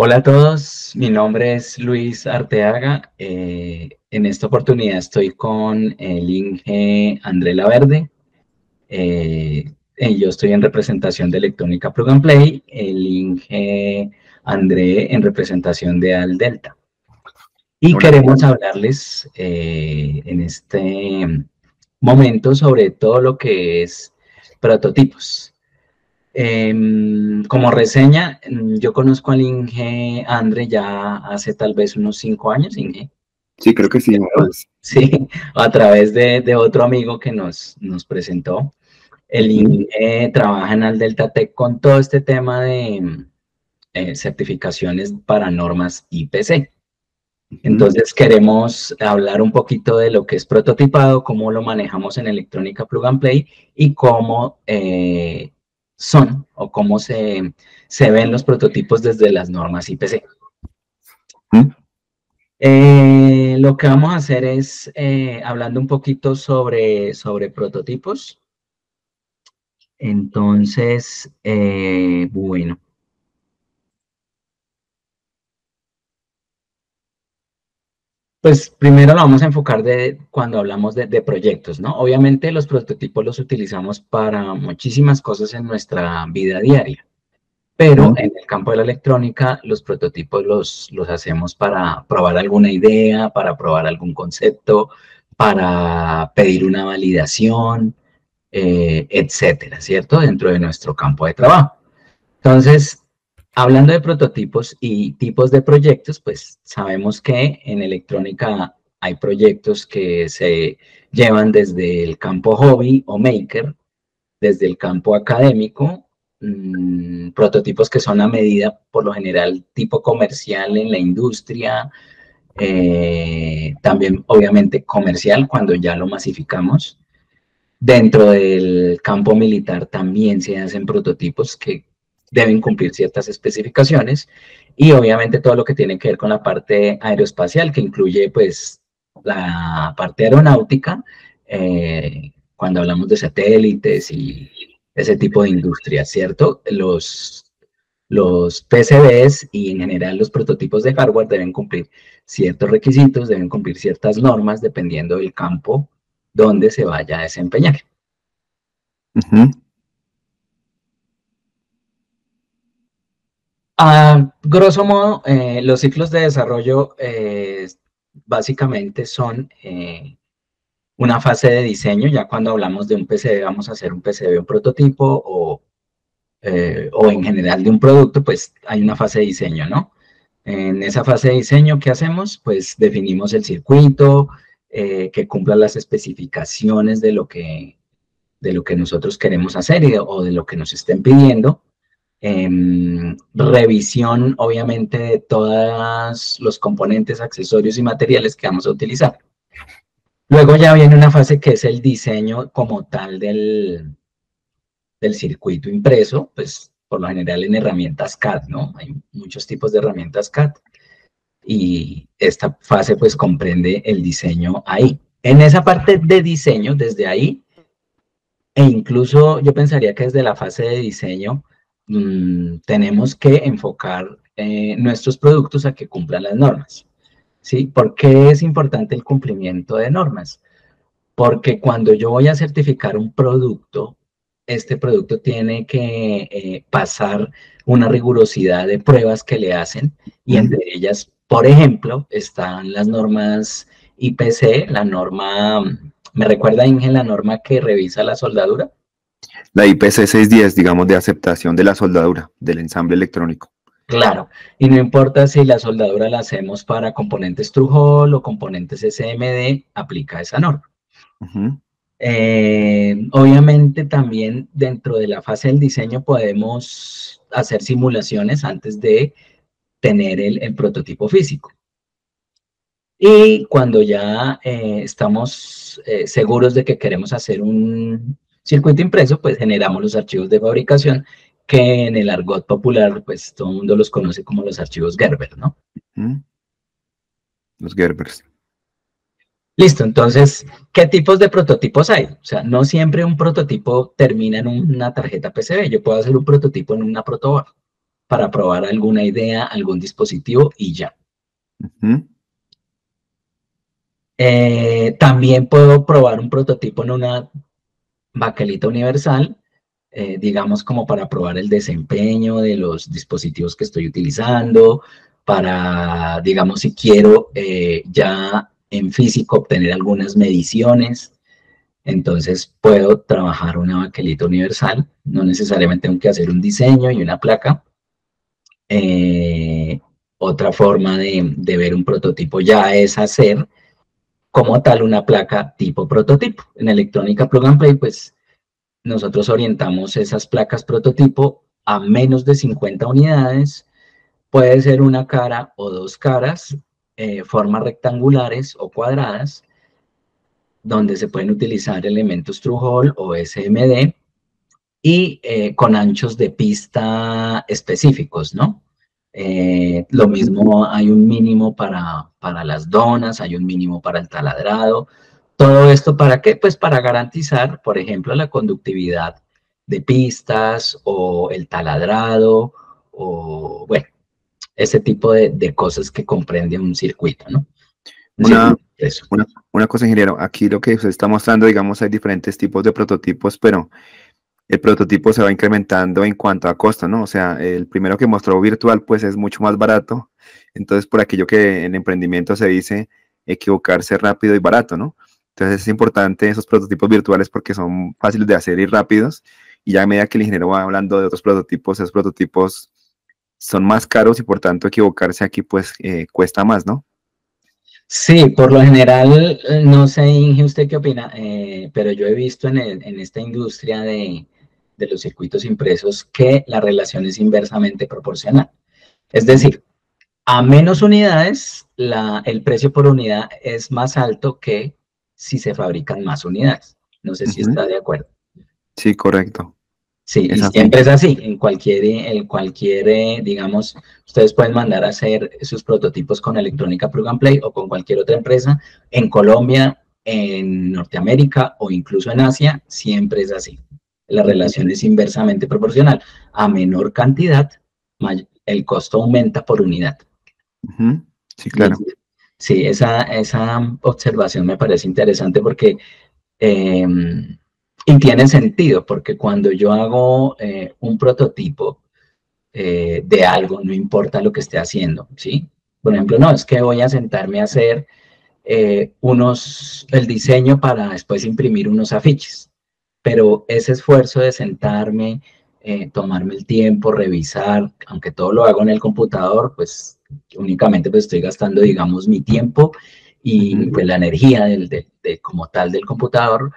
Hola a todos, mi nombre es Luis Arteaga. En esta oportunidad estoy con el Inge André Laverde. Yo estoy en representación de Electrónica Plug and Play, el Inge André en representación de Al Delta. Y Hola. queremos hablarles en este momento sobre todo lo que es prototipos. Como reseña, yo conozco al Inge Andre ya hace tal vez unos 5 años, Inge. Sí, creo que sí, pues. Sí, a través de otro amigo que nos presentó. El Ujú. Inge trabaja en Aldelta Tech con todo este tema de certificaciones para normas IPC. Ujú. Entonces queremos hablar un poquito de lo que es prototipado, cómo lo manejamos en Electrónica Plug and Play y cómo son o cómo se ven los prototipos desde las normas IPC. Ujú. Lo que vamos a hacer es hablando un poquito sobre prototipos. Entonces, bueno. Pues primero lo vamos a enfocar cuando hablamos de proyectos, ¿no? Obviamente los prototipos los utilizamos para muchísimas cosas en nuestra vida diaria, pero Ujú. en el campo de la electrónica los prototipos los hacemos para probar alguna idea, para probar algún concepto, para pedir una validación, etcétera, ¿cierto? Dentro de nuestro campo de trabajo. Entonces, hablando de prototipos y tipos de proyectos, pues sabemos que en electrónica hay proyectos que se llevan desde el campo hobby o maker, desde el campo académico, prototipos que son a medida, por lo general, tipo comercial en la industria, también obviamente comercial cuando ya lo masificamos. Dentro del campo militar también se hacen prototipos que deben cumplir ciertas especificaciones y obviamente todo lo que tiene que ver con la parte aeroespacial, que incluye pues la parte aeronáutica, cuando hablamos de satélites y ese tipo de industrias, ¿cierto? Los PCBs y en general los prototipos de hardware deben cumplir ciertos requisitos, deben cumplir ciertas normas dependiendo del campo donde se vaya a desempeñar. Ujú. A grosso modo, los ciclos de desarrollo básicamente son una fase de diseño. Ya cuando hablamos de un PCB, vamos a hacer un PCB, un prototipo o en general de un producto, pues hay una fase de diseño, ¿no? En esa fase de diseño, ¿qué hacemos? Pues definimos el circuito, que cumpla las especificaciones de lo que nosotros queremos hacer o de lo que nos estén pidiendo. Revisión, obviamente, de todos los componentes, accesorios y materiales que vamos a utilizar. Luego ya viene una fase que es el diseño como tal del circuito impreso, pues por lo general en herramientas CAD, ¿no? Hay muchos tipos de herramientas CAD y esta fase pues comprende el diseño ahí. En esa parte de diseño, desde ahí, e incluso yo pensaría que desde la fase de diseño tenemos que enfocar nuestros productos a que cumplan las normas. ¿Sí? ¿Por qué es importante el cumplimiento de normas? Porque cuando yo voy a certificar un producto, este producto tiene que pasar una rigurosidad de pruebas que le hacen y Ujú. entre ellas, por ejemplo, están las normas IPC, la norma, ¿me recuerda, Inge, la norma que revisa la soldadura? La IPC 610, digamos, de aceptación de la soldadura, del ensamble electrónico. Claro, y no importa si la soldadura la hacemos para componentes Through-Hole o componentes SMD, aplica esa norma. Ujú. Obviamente también dentro de la fase del diseño podemos hacer simulaciones antes de tener el prototipo físico. Y cuando ya estamos seguros de que queremos hacer un circuito impreso, pues generamos los archivos de fabricación que en el argot popular, pues todo el mundo los conoce como los archivos Gerber, ¿no? Ujú. Los Gerbers. Listo, entonces, ¿qué tipos de prototipos hay? O sea, no siempre un prototipo termina en una tarjeta PCB. Yo puedo hacer un prototipo en una protoboard. para probar alguna idea, algún dispositivo y ya. También puedo probar un prototipo en una baquelita universal, digamos como para probar el desempeño de los dispositivos que estoy utilizando, para, digamos, si quiero ya en físico obtener algunas mediciones. Entonces puedo trabajar una baquelita universal, no necesariamente tengo que hacer un diseño y una placa. Otra forma de ver un prototipo ya es hacer como tal una placa tipo prototipo. En electrónica plug and play, pues nosotros orientamos esas placas prototipo a menos de 50 unidades. Puede ser una cara o dos caras, formas rectangulares o cuadradas, donde se pueden utilizar elementos Through-Hole o SMD y con anchos de pista específicos, ¿no? Lo mismo, hay un mínimo para las donas, hay un mínimo para el taladrado. ¿Todo esto para qué? Pues para garantizar, por ejemplo, la conductividad de pistas o el taladrado o, bueno, ese tipo de cosas que comprende un circuito, ¿no? Un Una, circuito de eso. una cosa, ingeniero, aquí lo que usted está mostrando, digamos, hay diferentes tipos de prototipos, pero el prototipo se va incrementando en cuanto a costo, ¿no? O sea, el primero que mostró virtual, pues es mucho más barato. Entonces, por aquello que en emprendimiento se dice equivocarse rápido y barato, ¿no? Entonces, es importante esos prototipos virtuales porque son fáciles de hacer y rápidos. Y ya a medida que el ingeniero va hablando de otros prototipos, esos prototipos son más caros y por tanto equivocarse aquí, pues, cuesta más, ¿no? Sí, por lo general, no sé, Inge, usted qué opina, pero yo he visto en esta industria de los circuitos impresos que la relación es inversamente proporcional. Es decir, a menos unidades, el precio por unidad es más alto que si se fabrican más unidades. No sé si Ujú. está de acuerdo. Sí, correcto. Sí, Es y así. siempre es así, digamos, ustedes pueden mandar a hacer sus prototipos con Electrónica Plug and Play o con cualquier otra empresa, en Colombia, en Norteamérica o incluso en Asia, siempre es así. La Ujú, relación es inversamente proporcional. A menor cantidad, el costo aumenta por unidad. ujú. Sí, Y claro. sí, esa observación me parece interesante porque eh, y tiene sentido, porque cuando yo hago un prototipo de algo, no importa lo que esté haciendo, ¿sí? Por ejemplo, no, es que voy a sentarme a hacer el diseño para después imprimir unos afiches, pero ese esfuerzo de sentarme, tomarme el tiempo, revisar, aunque todo lo hago en el computador, pues únicamente pues estoy gastando, digamos, mi tiempo y Ujú, pues la energía como tal del computador,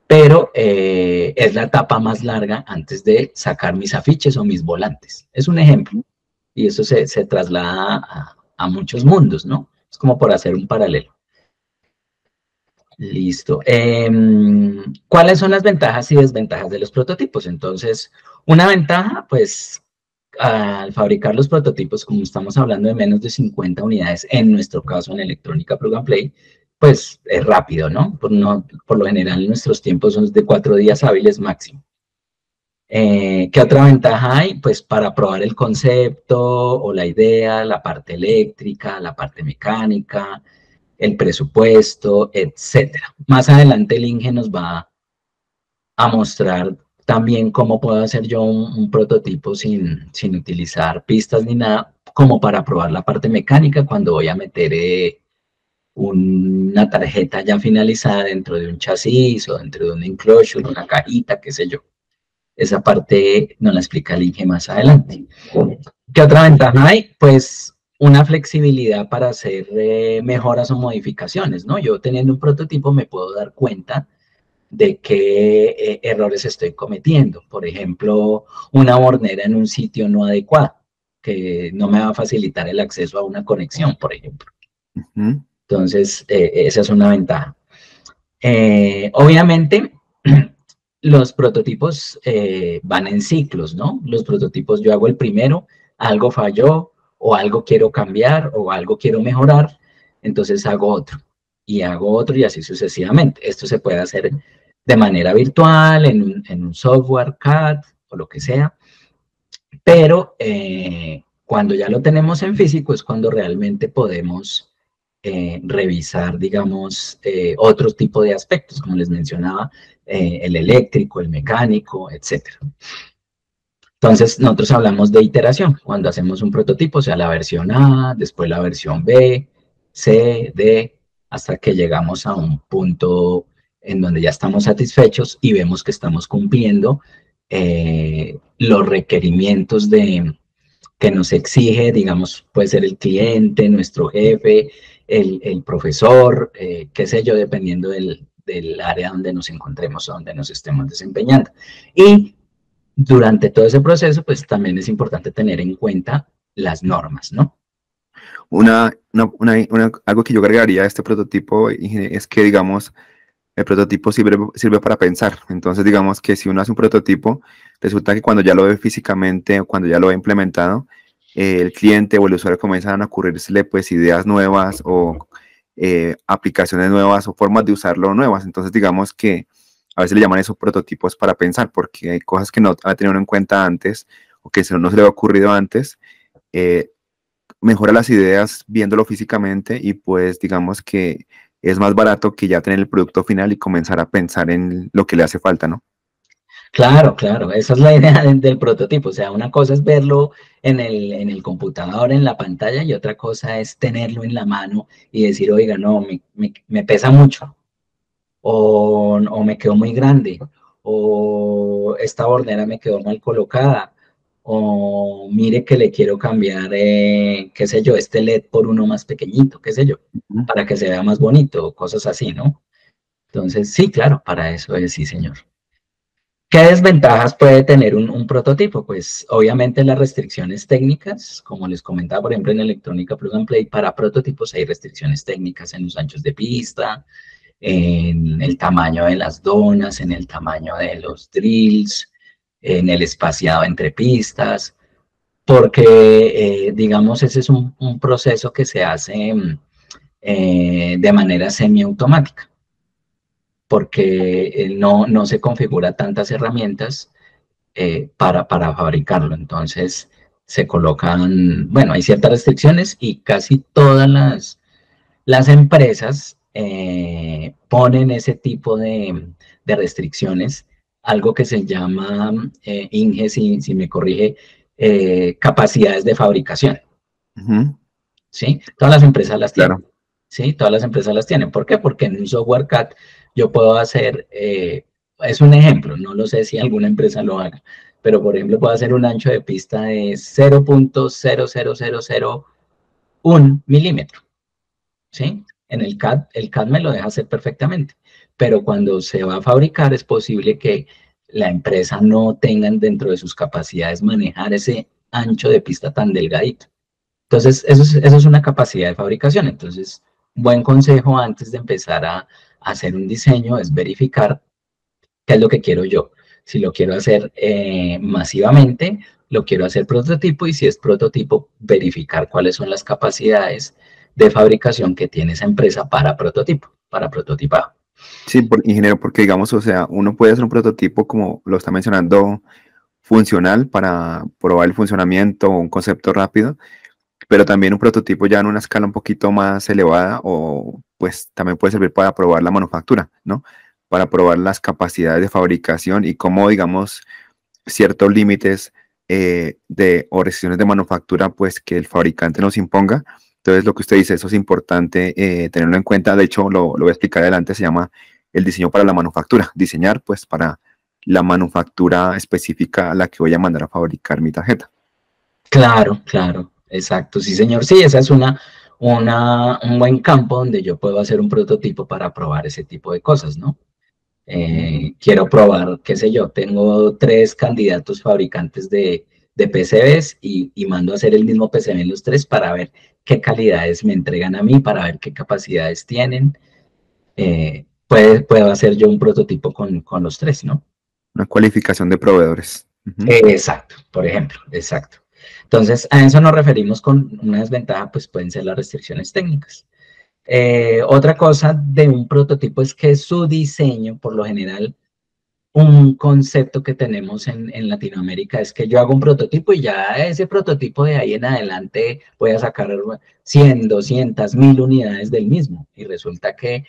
pero es la etapa más larga antes de sacar mis afiches o mis volantes. Es un ejemplo, y eso se traslada a muchos mundos, ¿no? Es como por hacer un paralelo. Listo. ¿Cuáles son las ventajas y desventajas de los prototipos? Entonces, una ventaja, pues, al fabricar los prototipos, como estamos hablando de menos de 50 unidades, en nuestro caso en electrónica plug and play, pues es rápido, ¿no? Por lo general nuestros tiempos son de 4 días hábiles máximo. ¿Qué otra ventaja hay? Pues para probar el concepto o la idea, la parte eléctrica, la parte mecánica, el presupuesto, etcétera. Más adelante el Inge nos va a mostrar también cómo puedo hacer yo un prototipo sin utilizar pistas ni nada, como para probar la parte mecánica cuando voy a meter una tarjeta ya finalizada dentro de un chasis o dentro de un enclosure, una cajita, qué sé yo. Esa parte nos la explica el Inge más adelante. ¿Qué otra ventaja hay? Pues una flexibilidad para hacer mejoras o modificaciones, ¿no? Yo teniendo un prototipo me puedo dar cuenta de qué errores estoy cometiendo. Por ejemplo, una bornera en un sitio no adecuado, que no me va a facilitar el acceso a una conexión, por ejemplo. ujú. Entonces, esa es una ventaja. Obviamente, los prototipos van en ciclos, ¿no? Los prototipos yo hago el primero, algo falló o algo quiero cambiar o algo quiero mejorar, entonces hago otro y hago otro y así sucesivamente. Esto se puede hacer de manera virtual, en un software CAD o lo que sea, pero cuando ya lo tenemos en físico es cuando realmente podemos revisar, digamos, otro tipo de aspectos, como les mencionaba, el eléctrico, el mecánico, etcétera. Entonces, nosotros hablamos de iteración, cuando hacemos un prototipo, o sea, la versión A, después la versión B, C, D, hasta que llegamos a un punto en donde ya estamos satisfechos y vemos que estamos cumpliendo los requerimientos que nos exige, digamos, puede ser el cliente, nuestro jefe, el profesor, qué sé yo, dependiendo del área donde nos encontremos o donde nos estemos desempeñando. Y durante todo ese proceso, pues también es importante tener en cuenta las normas, ¿no? Algo que yo agregaría a este prototipo es que, digamos, el prototipo sirve para pensar. Entonces, digamos que si uno hace un prototipo, resulta que cuando ya lo ve físicamente o cuando ya lo ve implementado, el cliente o el usuario comienzan a ocurrirse pues ideas nuevas o aplicaciones nuevas o formas de usarlo nuevas. Entonces, digamos que a veces le llaman esos prototipos para pensar, porque hay cosas que no ha tenido en cuenta antes o que no se le ha ocurrido antes. Mejora las ideas viéndolo físicamente y pues digamos que es más barato que ya tener el producto final y comenzar a pensar en lo que le hace falta, ¿no? Claro, claro, esa es la idea del prototipo. O sea, una cosa es verlo en el computador, en la pantalla, y otra cosa es tenerlo en la mano y decir, oiga, no, me pesa mucho, o me quedó muy grande, o esta bordera me quedó mal colocada, o mire que le quiero cambiar, qué sé yo, este LED por uno más pequeñito, qué sé yo, para que se vea más bonito, cosas así, ¿no? Entonces, sí, claro, para eso es, sí, señor. ¿Qué desventajas puede tener un prototipo? Pues obviamente las restricciones técnicas, como les comentaba, por ejemplo, en electrónica plug and play, para prototipos hay restricciones técnicas en los anchos de pista, en el tamaño de las donas, en el tamaño de los drills, en el espaciado entre pistas, porque, digamos, ese es un proceso que se hace de manera semiautomática, porque no se configura tantas herramientas para fabricarlo. Entonces, se colocan, bueno, hay ciertas restricciones y casi todas las empresas ponen ese tipo de restricciones, algo que se llama, Inge, si me corrige, capacidades de fabricación, ¿sí? Todas las empresas las tienen, Claro. ¿sí? Todas las empresas las tienen. ¿Por qué? Porque en un software CAD yo puedo hacer, es un ejemplo, no lo sé si alguna empresa lo haga, pero por ejemplo puedo hacer un ancho de pista de 0.00001 milímetro, ¿sí? En el CAD me lo deja hacer perfectamente, pero cuando se va a fabricar es posible que la empresa no tenga dentro de sus capacidades manejar ese ancho de pista tan delgadito. Entonces, eso es una capacidad de fabricación. Entonces, buen consejo antes de empezar a hacer un diseño es verificar qué es lo que quiero yo. Si lo quiero hacer masivamente, lo quiero hacer prototipo y si es prototipo, verificar cuáles son las capacidades de fabricación que tiene esa empresa para prototipo, para prototipado. Sí, ingeniero, porque digamos, o sea, uno puede hacer un prototipo como lo está mencionando, funcional para probar el funcionamiento, un concepto rápido, pero también un prototipo ya en una escala un poquito más elevada o pues también puede servir para probar la manufactura, ¿no? Para probar las capacidades de fabricación y cómo, digamos, ciertos límites o restricciones de manufactura, pues que el fabricante nos imponga. Entonces, lo que usted dice, eso es importante tenerlo en cuenta. De hecho, lo voy a explicar adelante, se llama el diseño para la manufactura. Diseñar, pues, para la manufactura específica a la que voy a mandar a fabricar mi tarjeta. Claro, claro, exacto, sí, señor. Sí, esa es un buen campo donde yo puedo hacer un prototipo para probar ese tipo de cosas, ¿no? Quiero probar, qué sé yo, tengo 3 candidatos fabricantes de PCBs y mando a hacer el mismo PCB en los 3 para ver qué calidades me entregan a mí, para ver qué capacidades tienen. Puedo hacer yo un prototipo con los 3, ¿no? Una cualificación de proveedores. Exacto, por ejemplo, exacto. Entonces, a eso nos referimos con una desventaja, pues pueden ser las restricciones técnicas. Otra cosa de un prototipo es que su diseño, por lo general, un concepto que tenemos en Latinoamérica es que yo hago un prototipo y ya ese prototipo de ahí en adelante voy a sacar 100, 200, 1000 unidades del mismo. Y resulta que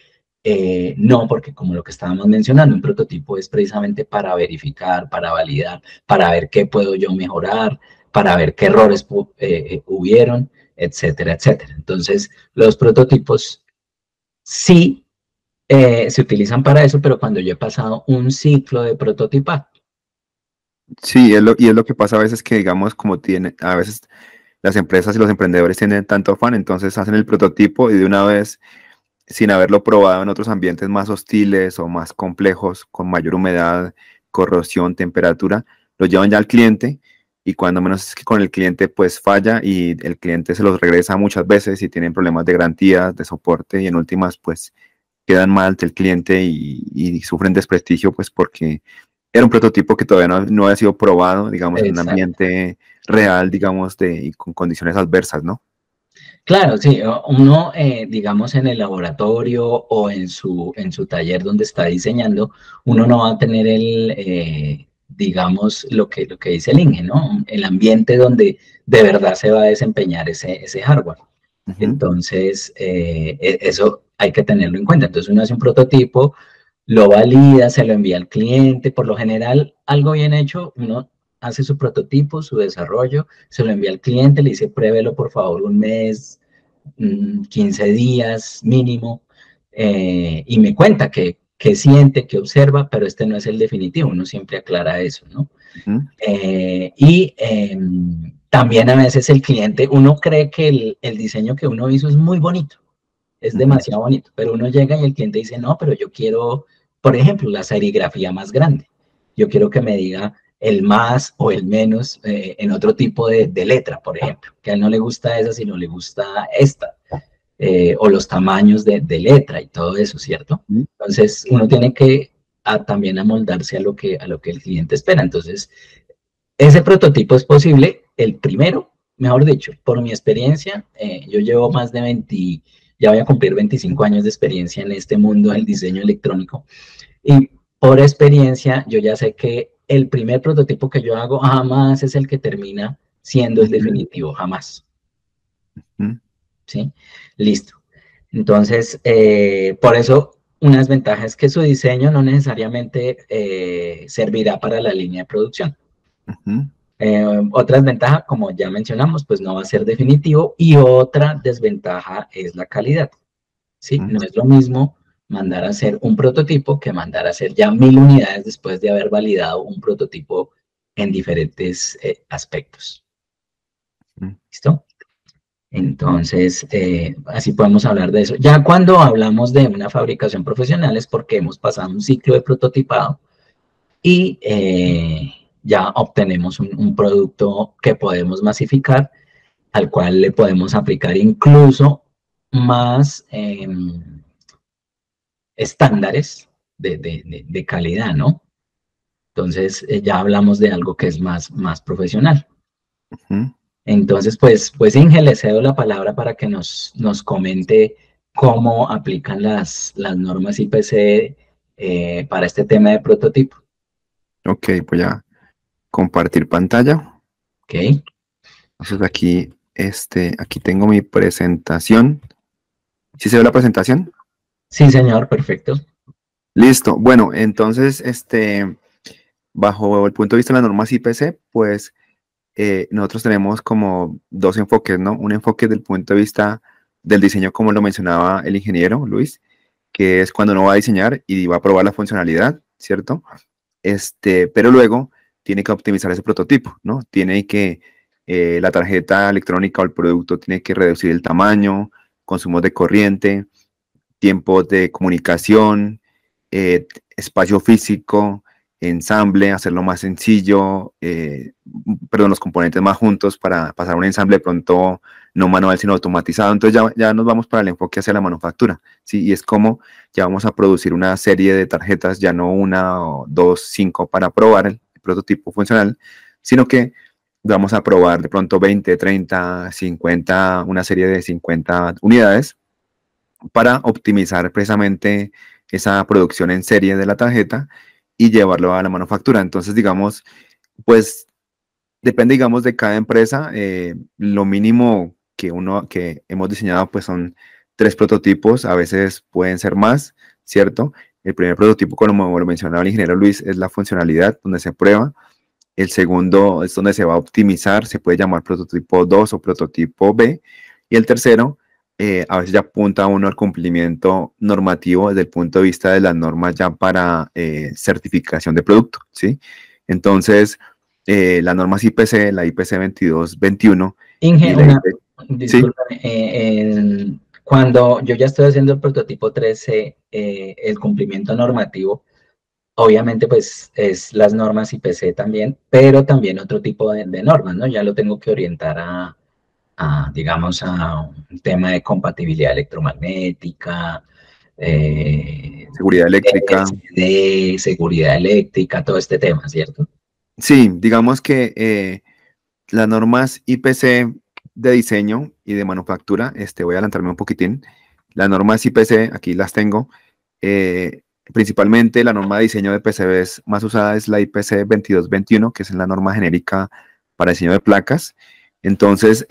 no, porque como lo que estábamos mencionando, un prototipo es precisamente para verificar, para validar, para ver qué puedo yo mejorar, para ver qué errores hubieron, etcétera, etcétera. Entonces, los prototipos sí se utilizan para eso, pero cuando yo he pasado un ciclo de prototipado. Sí, y es lo que pasa a veces que, digamos, como tiene, a veces las empresas y los emprendedores tienen tanto afán, entonces hacen el prototipo y de una vez, sin haberlo probado en otros ambientes más hostiles o más complejos, con mayor humedad, corrosión, temperatura, lo llevan ya al cliente y cuando menos es que con el cliente pues falla y el cliente se los regresa muchas veces y tienen problemas de garantía, de soporte y en últimas pues quedan mal ante el cliente y sufren desprestigio pues porque era un prototipo que todavía no había sido probado, digamos, en un Exacto. ambiente real, digamos, y con condiciones adversas, ¿no? Claro, sí, uno, digamos, en el laboratorio o en su taller donde está diseñando, uno no va a tener digamos, lo que dice el INGE, ¿no? El ambiente donde de verdad se va a desempeñar ese hardware. Ujú, Entonces, eso hay que tenerlo en cuenta. Entonces, uno hace un prototipo, lo valida, se lo envía al cliente. Por lo general, algo bien hecho, uno hace su prototipo, su desarrollo, se lo envía al cliente, le dice, pruébelo por favor un mes, 15 días mínimo, y me cuenta que siente, que observa, pero este no es el definitivo, uno siempre aclara eso, ¿no? ujú, También a veces el cliente, uno cree que el diseño que uno hizo es muy bonito, es ujú, demasiado bonito, pero uno llega y el cliente dice, no, pero yo quiero, por ejemplo, la serigrafía más grande. Yo quiero que me diga el más o el menos en otro tipo de letra, por ejemplo, que a él no le gusta esa, sino le gusta esta, o los tamaños de letra y todo eso, ¿cierto? ujú, Entonces, uno tiene que también amoldarse a lo que el cliente espera. Entonces, ese prototipo es posible, el primero, mejor dicho, por mi experiencia, yo llevo más de 20, ya voy a cumplir 25 años de experiencia en este mundo del diseño electrónico y por experiencia yo ya sé que el primer prototipo que yo hago jamás es el que termina siendo el ujú, definitivo, jamás, ujú. ¿sí? Listo. Entonces, por eso una desventaja es que su diseño no necesariamente servirá para la línea de producción. Ujú, Otra desventaja, como ya mencionamos, pues no va a ser definitivo. Y otra desventaja es la calidad, ¿sí? ujú. No es lo mismo mandar a hacer un prototipo que mandar a hacer ya 1000 unidades después de haber validado un prototipo en diferentes aspectos. Ujú. ¿Listo? Entonces, así podemos hablar de eso. Ya cuando hablamos de una fabricación profesional es porque hemos pasado un ciclo de prototipado y ya obtenemos un producto que podemos masificar al cual le podemos aplicar incluso más estándares de calidad, ¿no? Entonces ya hablamos de algo que es más profesional. Ujú. Entonces, pues Inge, le cedo la palabra para que nos comente cómo aplican las normas IPC para este tema de prototipo. Ok, voy a compartir pantalla. ¿Ok? Entonces aquí tengo mi presentación. ¿Sí se ve la presentación? Sí, señor, perfecto. Listo. Bueno, entonces, bajo el punto de vista de las normas IPC, pues nosotros tenemos como dos enfoques, ¿no? Un enfoque del punto de vista del diseño, como lo mencionaba el ingeniero Luis, que es cuando uno va a diseñar y va a probar la funcionalidad, ¿cierto? Pero luego tiene que optimizar ese prototipo, ¿no? Tiene que, la tarjeta electrónica o el producto tiene que reducir el tamaño, consumos de corriente, tiempos de comunicación, espacio físico, ensamble, hacerlo más sencillo, perdón, los componentes más juntos para pasar a un ensamble de pronto no manual, sino automatizado. Entonces ya nos vamos para el enfoque hacia la manufactura, ¿sí? Y es como ya vamos a producir una serie de tarjetas, ya no una o dos, cinco para probar el prototipo funcional, sino que vamos a probar de pronto 20, 30, 50, una serie de 50 unidades para optimizar precisamente esa producción en serie de la tarjeta y llevarlo a la manufactura. Entonces, digamos, pues depende, digamos, de cada empresa. Lo mínimo que hemos diseñado, pues son 3 prototipos, a veces pueden ser más, ¿cierto? El primer prototipo, como lo mencionaba el ingeniero Luis, es la funcionalidad, donde se prueba. El segundo es donde se va a optimizar, se puede llamar prototipo 2 o prototipo B. Y el tercero, a veces ya apunta uno al cumplimiento normativo desde el punto de vista de las normas ya para certificación de producto, ¿sí? Entonces, las normas IPC, la IPC 2221 Inge, y la una, IP, sí, discúlpame, cuando yo ya estoy haciendo el prototipo 13, el cumplimiento normativo, obviamente pues es las normas IPC también, pero también otro tipo de normas, ¿no? Ya lo tengo que orientar digamos, a un tema de compatibilidad electromagnética, seguridad eléctrica. de seguridad eléctrica, todo este tema, ¿cierto? Sí, digamos que las normas IPC de diseño y de manufactura, voy a adelantarme un poquitín. Las normas IPC, aquí las tengo. Principalmente la norma de diseño de PCBs más usada es la IPC 2221, que es la norma genérica para diseño de placas. Entonces,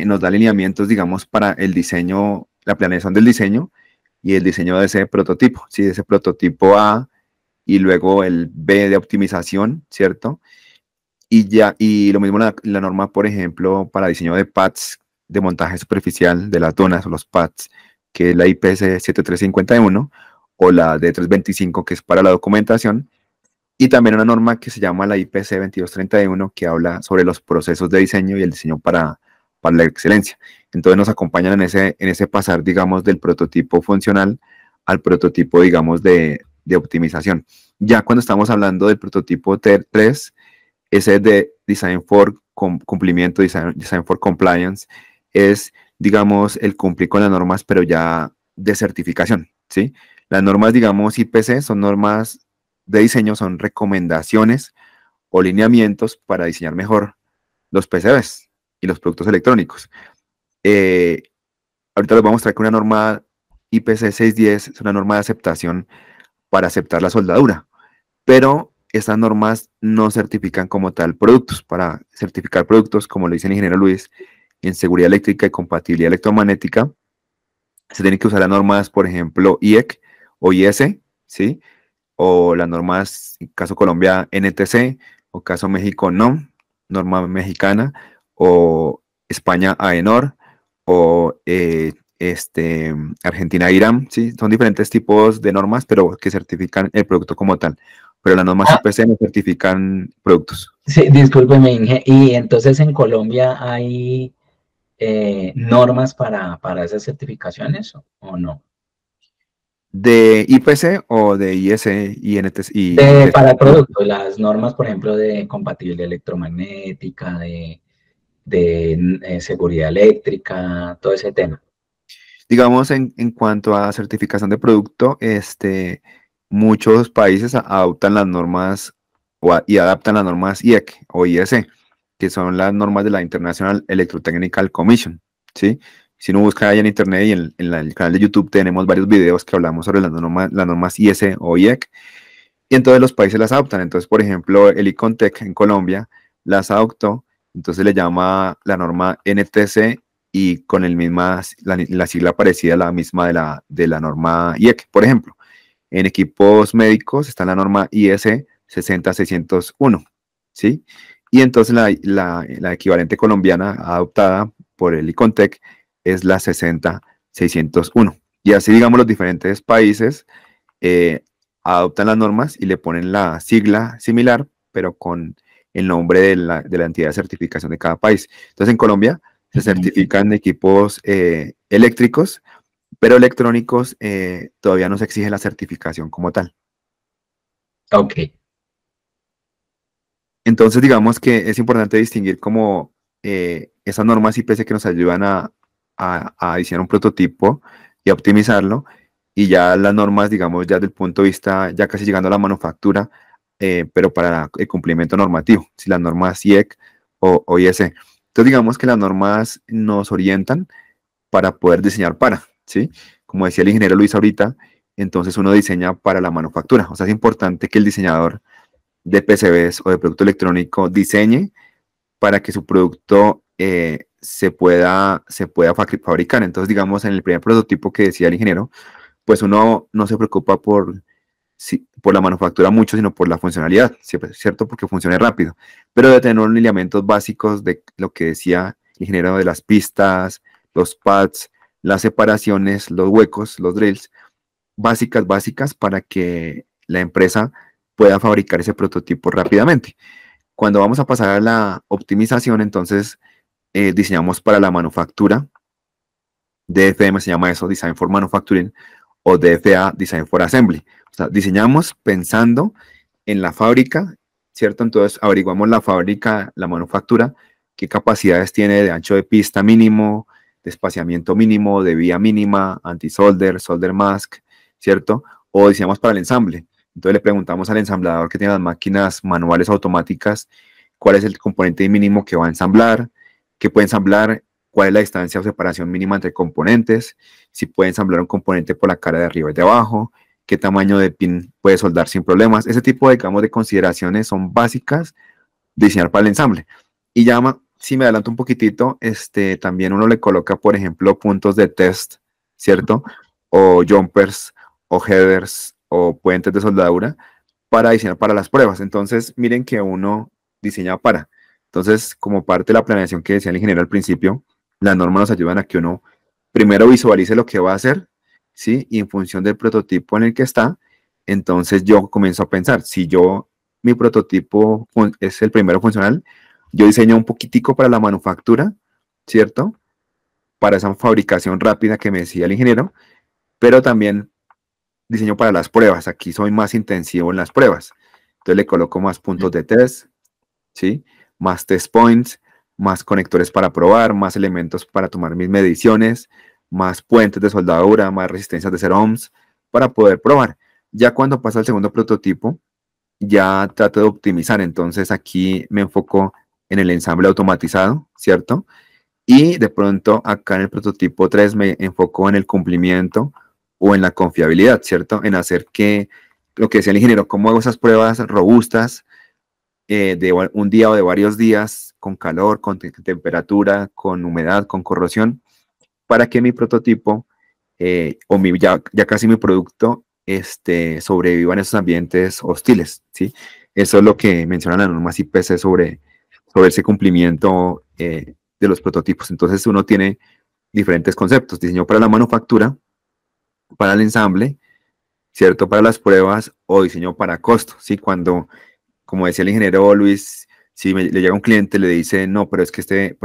nos da lineamientos, digamos, para el diseño, la planeación del diseño y el diseño de ese prototipo, ¿sí? De ese prototipo A y luego el B de optimización, ¿cierto? Y lo mismo la norma, por ejemplo, para diseño de pads de montaje superficial de las donas o los pads, que es la IPC 7351, o la D325, que es para la documentación, y también una norma que se llama la IPC 2231, que habla sobre los procesos de diseño y el diseño para la excelencia. Entonces nos acompañan en ese pasar, digamos, del prototipo funcional al prototipo, digamos, de optimización. Ya cuando estamos hablando del prototipo T3, ese de Design for Cumplimiento, Design for Compliance, es, digamos, el cumplir con las normas, pero ya de certificación, ¿sí? Las normas, digamos, IPC son normas de diseño, son recomendaciones o lineamientos para diseñar mejor los PCBs y los productos electrónicos. Eh, Ahorita les voy a mostrar que una norma IPC 610 es una norma de aceptación para aceptar la soldadura, pero estas normas no certifican como tal productos. Para certificar productos, como lo dice el ingeniero Luis, en seguridad eléctrica y compatibilidad electromagnética, se tienen que usar las normas, por ejemplo, IEC o IS, ¿sí? O las normas, en caso Colombia, NTC, o caso México, NOM, norma mexicana, o España, AENOR, o Argentina, IRAM, ¿sí? Son diferentes tipos de normas, pero que certifican el producto como tal. Pero las normas Ah, IPC no certifican productos. sí, discúlpeme, Inge. Y entonces en Colombia hay normas para esas certificaciones o no? ¿De IPC o de IS, INTC y de Para el producto, las normas, por ejemplo, de compatibilidad electromagnética, de seguridad eléctrica, todo ese tema. digamos, en cuanto a certificación de producto, muchos países adoptan las normas y adaptan las normas IEC o IS, que son las normas de la International Electrotechnical Commission, ¿sí? Si uno busca ahí en internet y el canal de YouTube tenemos varios videos que hablamos sobre las normas IS o IEC, y entonces los países las adoptan. Entonces, por ejemplo, el ICONTEC en Colombia las adoptó, entonces le llama la norma NTC y con la sigla parecida a la misma de la norma IEC. Por ejemplo, en equipos médicos está la norma IS 60601, ¿sí? Y entonces la equivalente colombiana adoptada por el ICONTEC es la 60601. Y así, digamos, los diferentes países eh, adoptan las normas y le ponen la sigla similar, pero con el nombre de la entidad de certificación de cada país. Entonces, en Colombia se certifican equipos eléctricos, pero electrónicos todavía no se exige la certificación como tal. Ok, Entonces, digamos que es importante distinguir como esas normas IPC que nos ayudan a diseñar un prototipo y a optimizarlo, y ya las normas, digamos, ya del punto de vista, ya casi llegando a la manufactura, pero para el cumplimiento normativo, si las normas IEC o IS. Entonces, digamos que las normas nos orientan para poder diseñar para, ¿sí? Como decía el ingeniero Luis ahorita, entonces uno diseña para la manufactura. O sea, es importante que el diseñador de PCBs o de producto electrónico diseñe para que su producto se pueda fabricar. Entonces, digamos, en el primer prototipo que decía el ingeniero, pues uno no se preocupa por la manufactura mucho, sino por la funcionalidad, ¿cierto? Porque funcione rápido. Pero de tener unos lineamientos básicos de lo que decía el ingeniero de las pistas, los pads, las separaciones, los huecos, los drills, básicas para que la empresa pueda fabricar ese prototipo rápidamente. Cuando vamos a pasar a la optimización, entonces diseñamos para la manufactura. DFM se llama eso, Design for Manufacturing, o DFA, Design for Assembly. O sea, diseñamos pensando en la fábrica, ¿cierto? Entonces averiguamos la fábrica, la manufactura, qué capacidades tiene de ancho de pista mínimo, de espaciamiento mínimo, de vía mínima, anti-solder, solder mask, ¿cierto? O diseñamos para el ensamble. Entonces le preguntamos al ensamblador que tiene las máquinas manuales automáticas cuál es el componente mínimo que va a ensamblar, qué puede ensamblar, cuál es la distancia o separación mínima entre componentes, si puede ensamblar un componente por la cara de arriba y de abajo, qué tamaño de pin puede soldar sin problemas. Ese tipo de, digamos, de consideraciones son básicas de diseñar para el ensamble. Y ya, si me adelanto un poquitito, también uno le coloca, por ejemplo, puntos de test, ¿cierto? O jumpers, o headers, o puentes de soldadura para diseñar para las pruebas. Entonces, miren que uno diseña para. Entonces, como parte de la planeación que decía el ingeniero al principio, las normas nos ayudan a que uno primero visualice lo que va a hacer, ¿sí? Y en función del prototipo en el que está, entonces yo comienzo a pensar, si mi prototipo es el primero funcional, yo diseño un poquitico para la manufactura, ¿cierto? Para esa fabricación rápida que me decía el ingeniero, pero también diseño para las pruebas. Aquí soy más intensivo en las pruebas. Entonces le coloco más puntos de test, ¿sí? Más test points, más conectores para probar, más elementos para tomar mis mediciones, más puentes de soldadura, más resistencias de 0 ohms para poder probar. Ya cuando pasa al segundo prototipo, ya trato de optimizar. Entonces aquí me enfoco en el ensamble automatizado, ¿cierto? Y de pronto acá en el prototipo 3 me enfoco en el cumplimiento o en la confiabilidad, ¿cierto? En hacer que lo que decía el ingeniero, cómo hago esas pruebas robustas de un día o de varios días con calor, con temperatura, con humedad, con corrosión, para que mi prototipo ya casi mi producto sobreviva en esos ambientes hostiles, ¿sí? Eso es lo que mencionan las normas IPC sobre ese cumplimiento de los prototipos. Entonces uno tiene diferentes conceptos: diseño para la manufactura, para el ensamble, ¿cierto? Para las pruebas, o diseño para costo, ¿sí? Cuando, como decía el ingeniero Luis, si le llega un cliente, le dice, no, pero es que este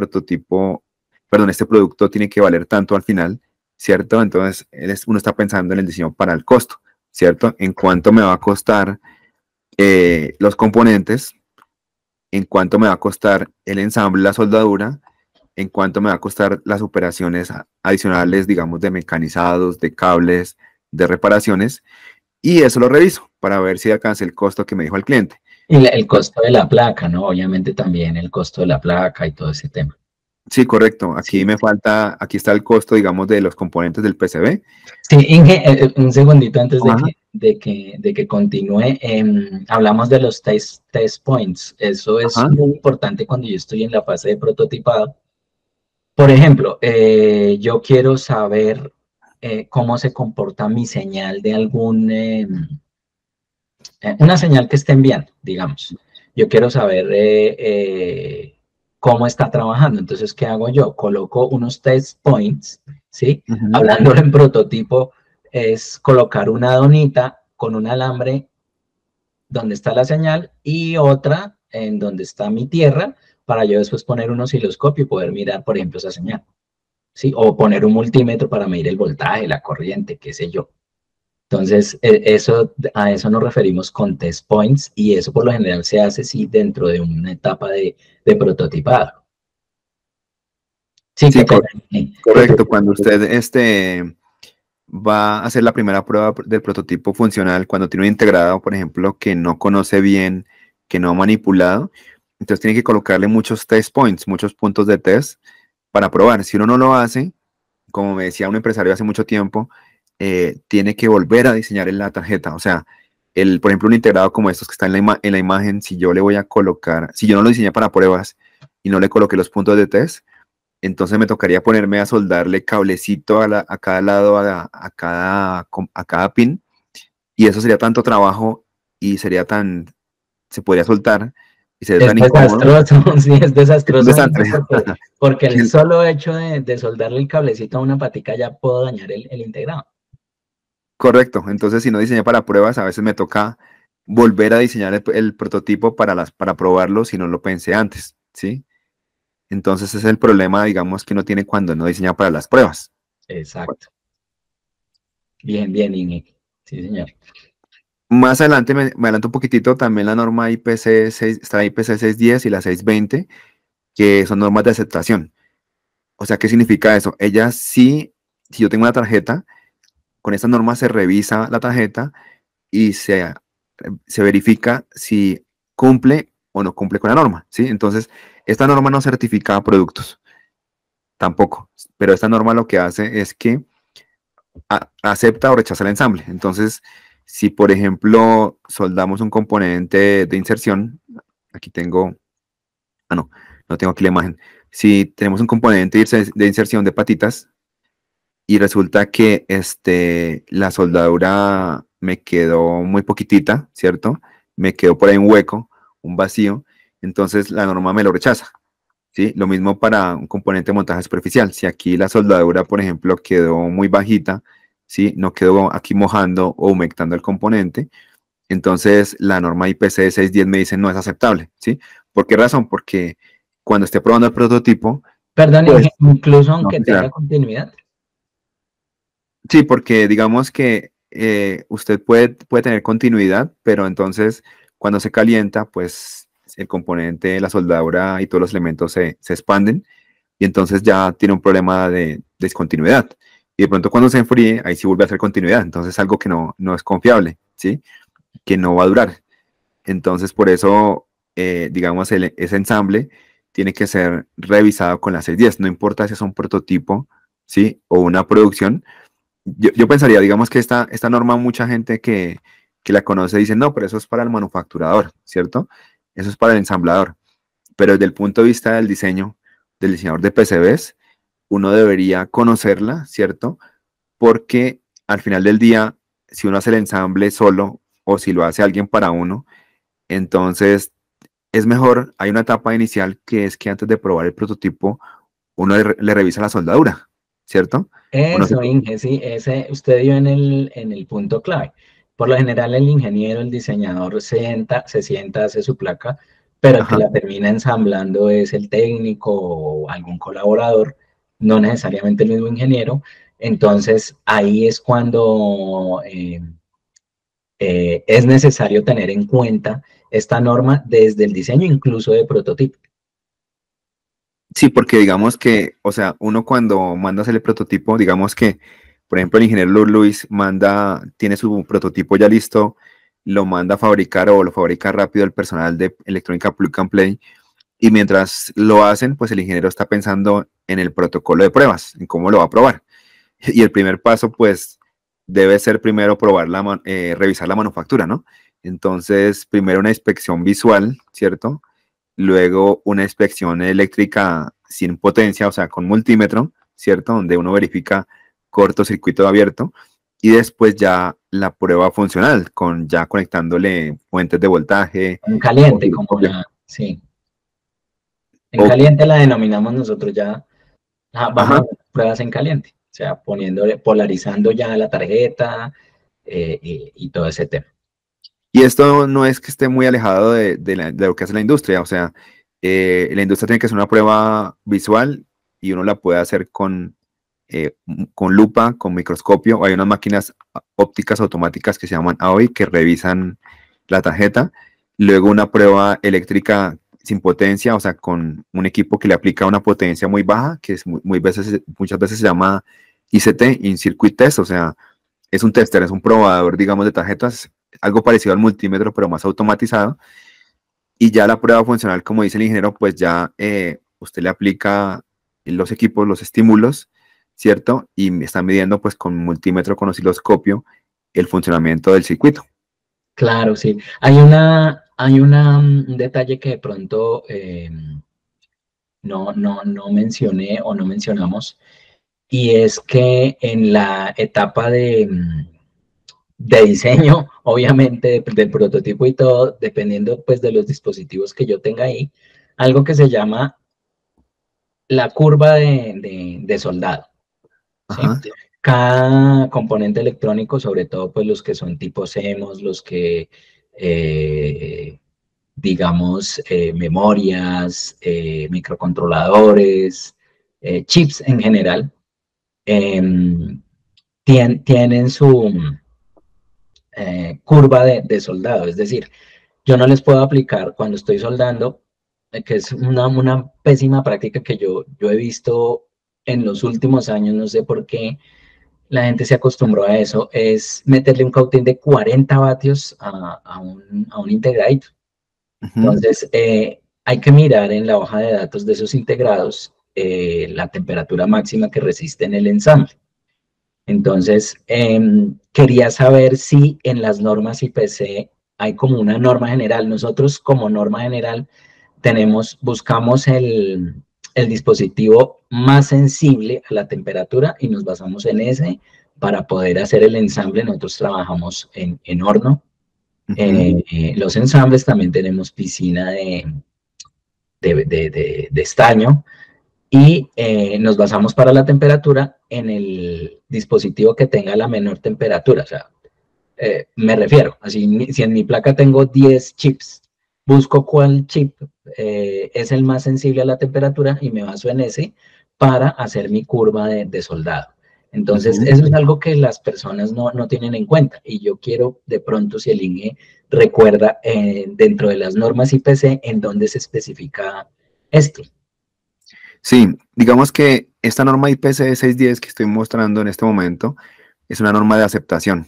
este producto tiene que valer tanto al final, ¿cierto? Entonces uno está pensando en el diseño para el costo, ¿cierto? En cuánto me va a costar los componentes, en cuánto me va a costar el ensamble, la soldadura, en cuánto me va a costar las operaciones adicionales, digamos, de mecanizados, de cables, de reparaciones, y eso lo reviso para ver si alcancé el costo que me dijo el cliente. Y el costo de la placa, ¿no? Obviamente también el costo de la placa y todo ese tema. Sí, correcto. Aquí Sí. aquí está el costo, digamos, de los componentes del PCB. Sí, Inge, un segundito antes Ajá. de que continúe. Hablamos de los test points. Eso es Ajá. muy importante cuando yo estoy en la fase de prototipado. Por ejemplo, yo quiero saber cómo se comporta mi señal de una señal que esté enviando, digamos. Yo quiero saber cómo está trabajando. Entonces, ¿qué hago yo? Coloco unos test points, ¿sí? Ujú. Hablándolo en prototipo, es colocar una donita con un alambre donde está la señal y otra en donde está mi tierra para yo después poner un osciloscopio y poder mirar, por ejemplo, esa señal, ¿sí? O poner un multímetro para medir el voltaje, la corriente, qué sé yo. Entonces, a eso nos referimos con test points y eso por lo general se hace sí dentro de una etapa de prototipado. Sí, qué Sí, pena. correcto. Cuando usted va a hacer la primera prueba del prototipo funcional, cuando tiene un integrado, por ejemplo, que no conoce bien, que no ha manipulado, entonces tiene que colocarle muchos test points, muchos puntos de test para probar. Si uno no lo hace, como me decía un empresario hace mucho tiempo, tiene que volver a diseñar en la tarjeta. O sea, por ejemplo, un integrado como estos que está en la imagen, si yo le voy a colocar, si yo no lo diseñé para pruebas y no le coloqué los puntos de test, entonces me tocaría ponerme a soldarle cablecito a cada lado, a cada pin, y eso sería tanto trabajo y se podría soltar y sería Es tan incómodo. desastroso, sí, es Es un desastroso desastre. porque el Que- solo hecho de soldarle el cablecito a una patica ya puedo dañar el integrado. Correcto. Entonces, si no diseñé para pruebas, a veces me toca volver a diseñar el prototipo para probarlo si no lo pensé antes, ¿sí? Entonces, ese es el problema, digamos, que uno tiene cuando no diseña para las pruebas. Exacto. Bien, bien, Inge. Sí, señor. Más adelante me adelanto un poquitito, también la norma IPC 6, está la IPC 610 y la 620, que son normas de aceptación. O sea, ¿qué significa eso? Ellas sí, si yo tengo una tarjeta, con esta norma se revisa la tarjeta y se verifica si cumple o no cumple con la norma, ¿sí? Entonces, esta norma no certifica productos, tampoco, pero esta norma lo que hace es que acepta o rechaza el ensamble. Entonces, si por ejemplo soldamos un componente de inserción, aquí tengo, no tengo aquí la imagen. Si tenemos un componente de inserción de patitas y resulta que la soldadura me quedó muy poquitita, ¿cierto? Me quedó por ahí un hueco, un vacío, entonces la norma me lo rechaza, ¿sí? Lo mismo para un componente de montaje superficial. Si aquí la soldadura, por ejemplo, quedó muy bajita, ¿sí? No quedó aquí mojando o humectando el componente, entonces la norma IPC 610 me dice no es aceptable, ¿sí? ¿Por qué razón? Porque cuando esté probando el prototipo, Perdón, pues Inge, incluso no va a aunque tenga funcionar. continuidad. Sí, porque digamos que usted puede tener continuidad, pero entonces cuando se calienta, pues el componente, la soldadura y todos los elementos se expanden y entonces ya tiene un problema de discontinuidad. Y de pronto cuando se enfríe, ahí sí vuelve a hacer continuidad. Entonces es algo que no es confiable, ¿sí? Que no va a durar. Entonces por eso, digamos, ese ensamble tiene que ser revisado con la 610. No importa si es un prototipo, ¿sí? O una producción, yo pensaría, digamos que esta norma, mucha gente que la conoce dice, no, pero eso es para el manufacturador, ¿cierto? Eso es para el ensamblador. Pero desde el punto de vista del diseño, del diseñador de PCBs, uno debería conocerla, ¿cierto? Porque al final del día, si uno hace el ensamble solo o si lo hace alguien para uno, entonces es mejor, hay una etapa inicial que es que antes de probar el prototipo, uno le revisa la soldadura, ¿cierto? Uno se- Eso, Inge, sí, usted dio en el punto clave. Por lo general, el ingeniero, el diseñador se sienta, hace su placa, pero el que Ajá. la termina ensamblando es el técnico o algún colaborador, no necesariamente el mismo ingeniero. Entonces, ahí es cuando es necesario tener en cuenta esta norma desde el diseño incluso de prototipo. Sí, porque digamos que, o sea, uno cuando manda a hacer el prototipo, digamos que, por ejemplo, el ingeniero Luis tiene su prototipo ya listo, lo manda a fabricar o lo fabrica rápido el personal de electrónica Plug and Play, y mientras lo hacen, pues el ingeniero está pensando en el protocolo de pruebas, en cómo lo va a probar. Y el primer paso, pues, debe ser primero revisar la manufactura, ¿no? Entonces, primero una inspección visual, ¿cierto? Luego una inspección eléctrica sin potencia, o sea, con multímetro, ¿cierto? Donde uno verifica cortocircuito abierto y después ya la prueba funcional, ya conectándole fuentes de voltaje En o caliente, como giroscopio. sí. En O, caliente la denominamos nosotros ya. Vamos a ajá. hacer pruebas en caliente, o sea, polarizando ya la tarjeta y todo ese tema. Y esto no es que esté muy alejado de lo que hace la industria, o sea, la industria tiene que hacer una prueba visual y uno la puede hacer con lupa, con microscopio, o hay unas máquinas ópticas automáticas que se llaman AOI que revisan la tarjeta, luego una prueba eléctrica sin potencia, o sea, con un equipo que le aplica una potencia muy baja, que es muchas veces se llama ICT, In-Circuit Test, o sea, es un tester, es un probador, digamos, de tarjetas, algo parecido al multímetro, pero más automatizado. Y ya la prueba funcional, como dice el ingeniero, pues ya usted le aplica los equipos, los estímulos, ¿cierto? Y me están midiendo pues con multímetro, con osciloscopio, el funcionamiento del circuito. Claro, sí. Un detalle que de pronto no mencioné o no mencionamos, y es que en la etapa de diseño, obviamente, del prototipo y todo, dependiendo pues de los dispositivos que yo tenga ahí, algo que se llama la curva de soldado, ¿sí? Ajá. Cada componente electrónico, sobre todo pues los que son tipo CMOS, los que eh, digamos, memorias, microcontroladores, chips en general, tienen su curva de soldado. Es decir, yo no les puedo aplicar cuando estoy soldando, que es una pésima práctica que yo he visto en los últimos años, no sé por qué la gente se acostumbró a eso, es meterle un cautín de 40 vatios a un integradito. Ujú, Entonces, hay que mirar en la hoja de datos de esos integrados la temperatura máxima que resiste en el ensamble. Entonces, quería saber si en las normas IPC hay como una norma general. Nosotros como norma general buscamos el dispositivo más sensible a la temperatura y nos basamos en ese para poder hacer el ensamble. Nosotros trabajamos en horno. ujú. Los ensambles también tenemos piscina de estaño y nos basamos para la temperatura en el dispositivo que tenga la menor temperatura. O sea, me refiero, así, si en mi placa tengo 10 chips, busco cuál chip es el más sensible a la temperatura y me baso en ese para hacer mi curva de soldado. Entonces, Ujú. eso es algo que las personas no tienen en cuenta y yo quiero de pronto, si el INGE recuerda dentro de las normas IPC en dónde se especifica esto. Sí, digamos que esta norma IPC 610 que estoy mostrando en este momento es una norma de aceptación,